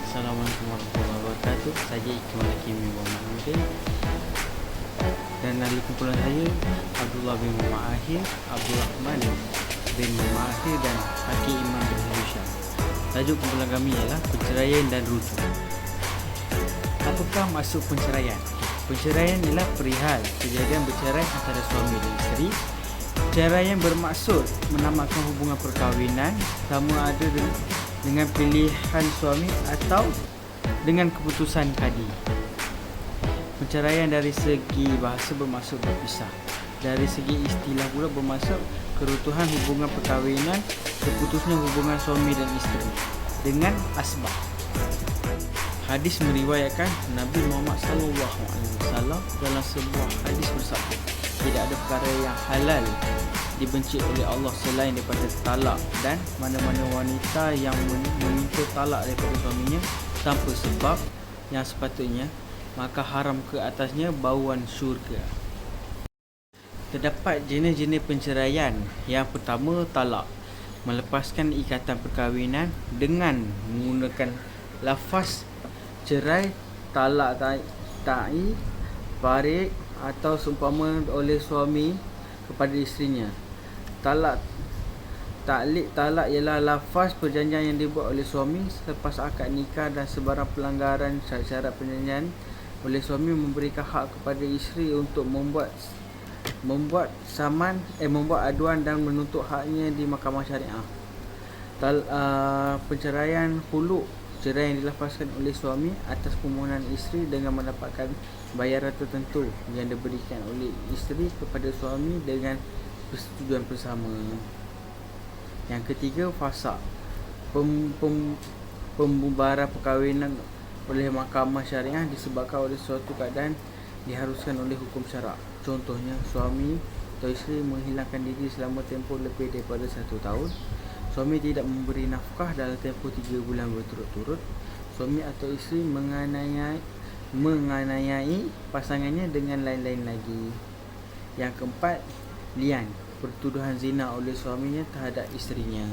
Assalamualaikum warahmatullahi wabarakatuh. Saya Ikmal Hakim bin Muhammadin dan dari kumpulan saya Abdullah bin Muhammad, Abdul Rahman bin Muhammad dan Hakim Imam bin Hisham. Tajuk kumpulan kami ialah penceraian dan rujuk. Apakah maksud penceraian? Penceraian ialah perihal kejadian bercerai antara suami dan isteri. Perceraian bermaksud menamatkan hubungan perkahwinan sama ada dengan pilihan suami atau dengan keputusan kadi. Perceraian dari segi bahasa bermaksud berpisah. Dari segi istilah pula bermaksud kerutuhan hubungan perkahwinan, terputusnya hubungan suami dan isteri dengan asbab. Hadis meriwayatkan Nabi Muhammad SAW dalam sebuah hadis bersabda, tidak ada perkara yang halal dibenci oleh Allah selain daripada talak, dan mana-mana wanita yang meminta talak daripada suaminya tanpa sebab yang sepatutnya, maka haram ke atasnya bauan syurga. Terdapat jenis-jenis penceraian. Yang pertama, talak, melepaskan ikatan perkahwinan dengan menggunakan lafaz cerai, talak ta'i, farik atau seumpama oleh suami kepada isterinya. Taklik talak ialah lafaz perjanjian yang dibuat oleh suami selepas akad nikah dan sebarang pelanggaran syarat-syarat perjanjian oleh suami memberikan hak kepada isteri untuk membuat aduan dan menuntut haknya di mahkamah syariah. Penceraian huluk, cerai yang dilafazkan oleh suami atas permohonan isteri dengan mendapatkan bayaran tertentu yang diberikan oleh isteri kepada suami dengan persetujuan bersama. Yang ketiga, fasakh, pembubaran perkahwinan oleh mahkamah syariah disebabkan oleh suatu keadaan diharuskan oleh hukum syarak. Contohnya, suami atau isteri menghilangkan diri selama tempoh lebih daripada 1 tahun. Suami tidak memberi nafkah dalam tempoh 3 bulan berturut-turut. Suami atau isteri menganiayai pasangannya dengan lain-lain lagi. Yang keempat, lian, pertuduhan zina oleh suaminya terhadap isterinya.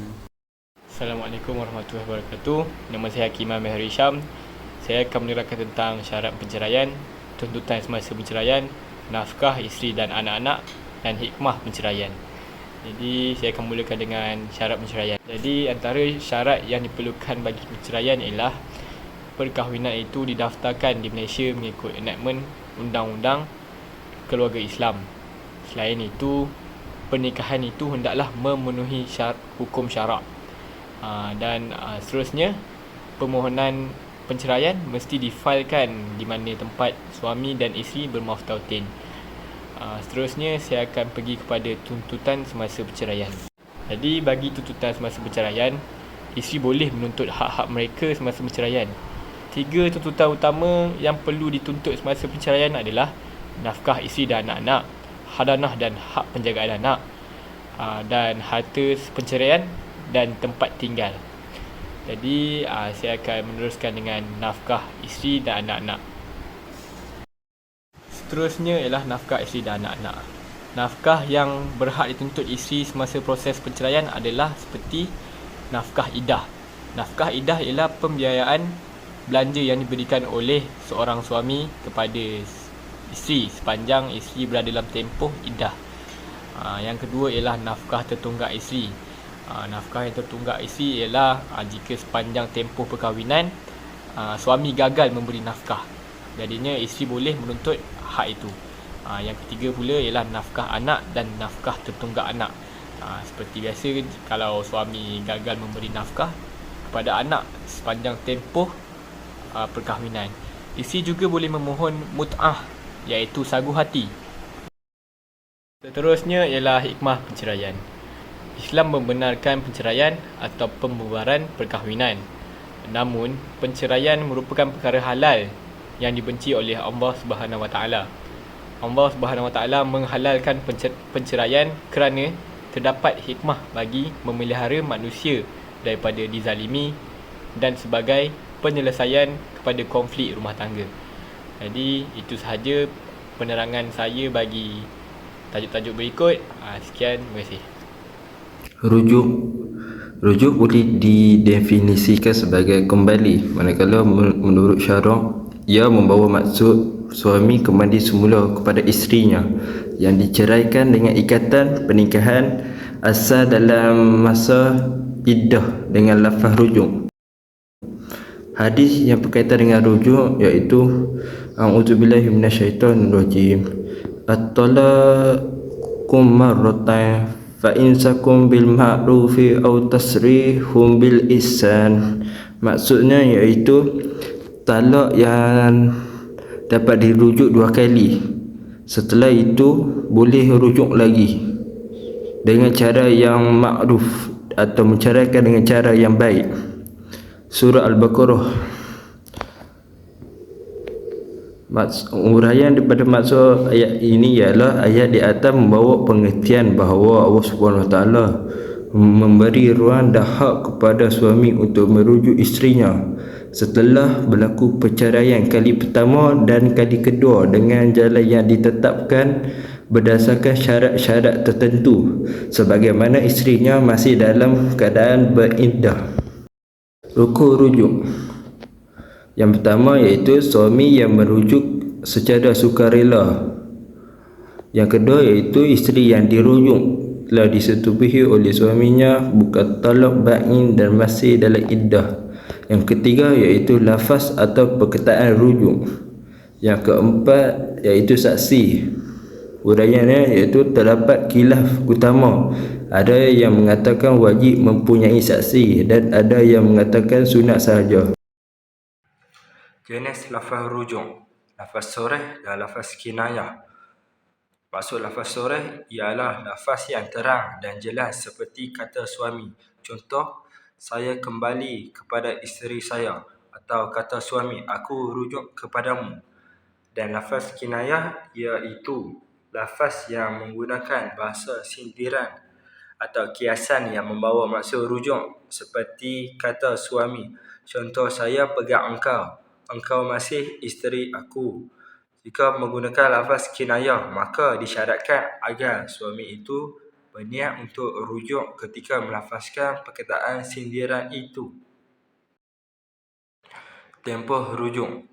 Assalamualaikum warahmatullahi wabarakatuh. Nama saya Hakim Imam bin Hisham. Saya akan menerangkan tentang syarat penceraian, tuntutan semasa penceraian, nafkah isteri dan anak-anak, dan hikmah penceraian. Jadi saya akan mulakan dengan syarat penceraian. Jadi antara syarat yang diperlukan bagi penceraian ialah perkahwinan itu didaftarkan di Malaysia mengikut enactment Undang-Undang Keluarga Islam. Selain itu, pernikahan itu hendaklah memenuhi hukum syarak. Dan seterusnya, permohonan penceraian mesti difailkan di mana tempat suami dan isteri bermaftautin. Seterusnya, saya akan pergi kepada tuntutan semasa perceraian. Jadi, bagi tuntutan semasa perceraian, isteri boleh menuntut hak-hak mereka semasa perceraian. 3 tuntutan utama yang perlu dituntut semasa perceraian adalah nafkah isteri dan anak-anak, hadanah dan hak penjagaan anak, dan harta perceraian dan tempat tinggal. Jadi saya akan meneruskan dengan nafkah isteri dan anak-anak. Seterusnya ialah nafkah isteri dan anak-anak. Nafkah yang berhak dituntut isteri semasa proses perceraian adalah seperti nafkah iddah. Nafkah iddah ialah pembiayaan belanja yang diberikan oleh seorang suami kepada isteri sepanjang isteri berada dalam tempoh iddah. Yang kedua ialah nafkah tertunggak isteri. Nafkah yang tertunggak isteri ialah jika sepanjang tempoh perkahwinan suami gagal memberi nafkah, jadinya isteri boleh menuntut hak itu. Yang ketiga pula ialah nafkah anak dan nafkah tertunggak anak. Seperti biasa, kalau suami gagal memberi nafkah kepada anak sepanjang tempoh perkahwinan, isteri juga boleh memohon mut'ah, iaitu sagu hati. Seterusnya ialah hikmah penceraian. Islam membenarkan penceraian atau pembubaran perkahwinan. Namun, penceraian merupakan perkara halal yang dibenci oleh Allah Subhanahu Wa Taala. Allah Subhanahu Wa Taala menghalalkan penceraian kerana terdapat hikmah bagi memelihara manusia daripada dizalimi dan sebagai penyelesaian kepada konflik rumah tangga. Jadi, itu sahaja penerangan saya bagi tajuk-tajuk berikut. Sekian, terima kasih. Rujuk Rujuk boleh didefinisikan sebagai kembali, manakala menurut syarak ia membawa maksud suami kembali semula kepada isterinya yang diceraikan dengan ikatan pernikahan asal dalam masa iddah dengan lafaz rujuk. Hadis yang berkaitan dengan rujuk iaitu A'udzubillahi minasyaitonirrajim. At-talaqu marratan fa imsakum bil ma'rufi aw tasrihum bil ihsan. Maksudnya iaitu talak yang dapat dirujuk 2 kali. Setelah itu boleh rujuk lagi dengan cara yang ma'ruf atau menceraikan dengan cara yang baik. Surah Al-Baqarah. Uraian daripada maksud ayat ini ialah ayat di atas membawa pengertian bahawa Allah SWT memberi ruang dan hak kepada suami untuk merujuk isterinya setelah berlaku perceraian kali pertama dan kali kedua dengan jalan yang ditetapkan berdasarkan syarat-syarat tertentu sebagaimana isterinya masih dalam keadaan beriddah. Rukun rujuk. Yang pertama iaitu suami yang merujuk secara sukarela. Yang kedua iaitu isteri yang dirujuk telah disetubuhi oleh suaminya bukan talak bain dan masih dalam iddah. Yang ketiga iaitu lafaz atau perkataan rujuk. Yang keempat iaitu saksi. Uraiannya iaitu terdapat khilaf utama. Ada yang mengatakan wajib mempunyai saksi dan ada yang mengatakan sunat sahaja. Jenis lafaz rujuk, lafaz soreh dan lafaz kinayah. Maksud lafaz soreh ialah lafaz yang terang dan jelas seperti kata suami. Contoh, saya kembali kepada isteri saya, atau kata suami, aku rujuk kepadamu. Dan lafaz kinayah iaitu lafaz yang menggunakan bahasa sindiran atau kiasan yang membawa maksud rujuk seperti kata suami. Contoh, saya pegang engkau masih isteri aku. Jika menggunakan lafaz kinayah, maka disyaratkan agar suami itu berniat untuk rujuk ketika melafazkan perkataan sindiran itu. Tempoh rujuk.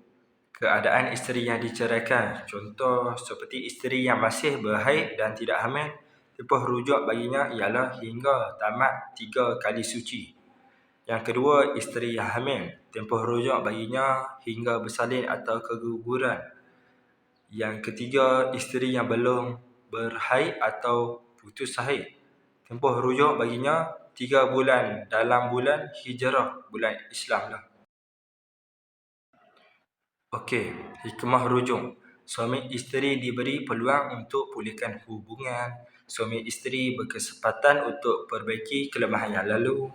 Keadaan isteri yang diceraikan. Contoh seperti isteri yang masih berhaid dan tidak hamil, tempoh rujuk baginya ialah hingga tamat 3 kali suci. Yang kedua, isteri yang hamil, tempoh rujuk baginya hingga bersalin atau keguguran. Yang ketiga, isteri yang belum berhaid atau putus haid, tempoh rujuk baginya 3 bulan dalam bulan hijrah, bulan Islam lah. Okey, hikmah rujuk. Suami isteri diberi peluang untuk pulihkan hubungan. Suami isteri berkesempatan untuk perbaiki kelemahan yang lalu,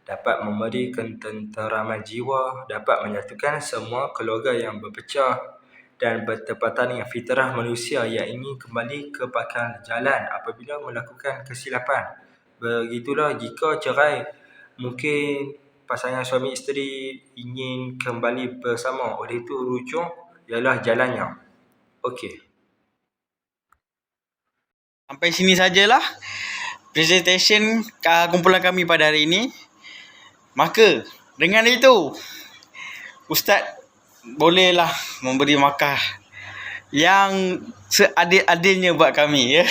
dapat memberi ketenteraman jiwa, dapat menyatukan semua keluarga yang berpecah dan bertepatan dengan fitrah manusia yang ingin kembali ke pangkal jalan apabila melakukan kesilapan. Begitulah jika cerai, mungkin pasangan suami isteri ingin kembali bersama, oleh itu rujuk ialah jalannya. Okey. Sampai sini sajalah presentation kumpulan kami pada hari ini. Maka dengan itu Ustaz bolehlah memberi markah yang seadil-adilnya buat kami, ya.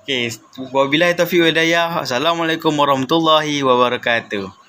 Okey, wabillahi taufiq wal hidayah. Assalamualaikum warahmatullahi wabarakatuh.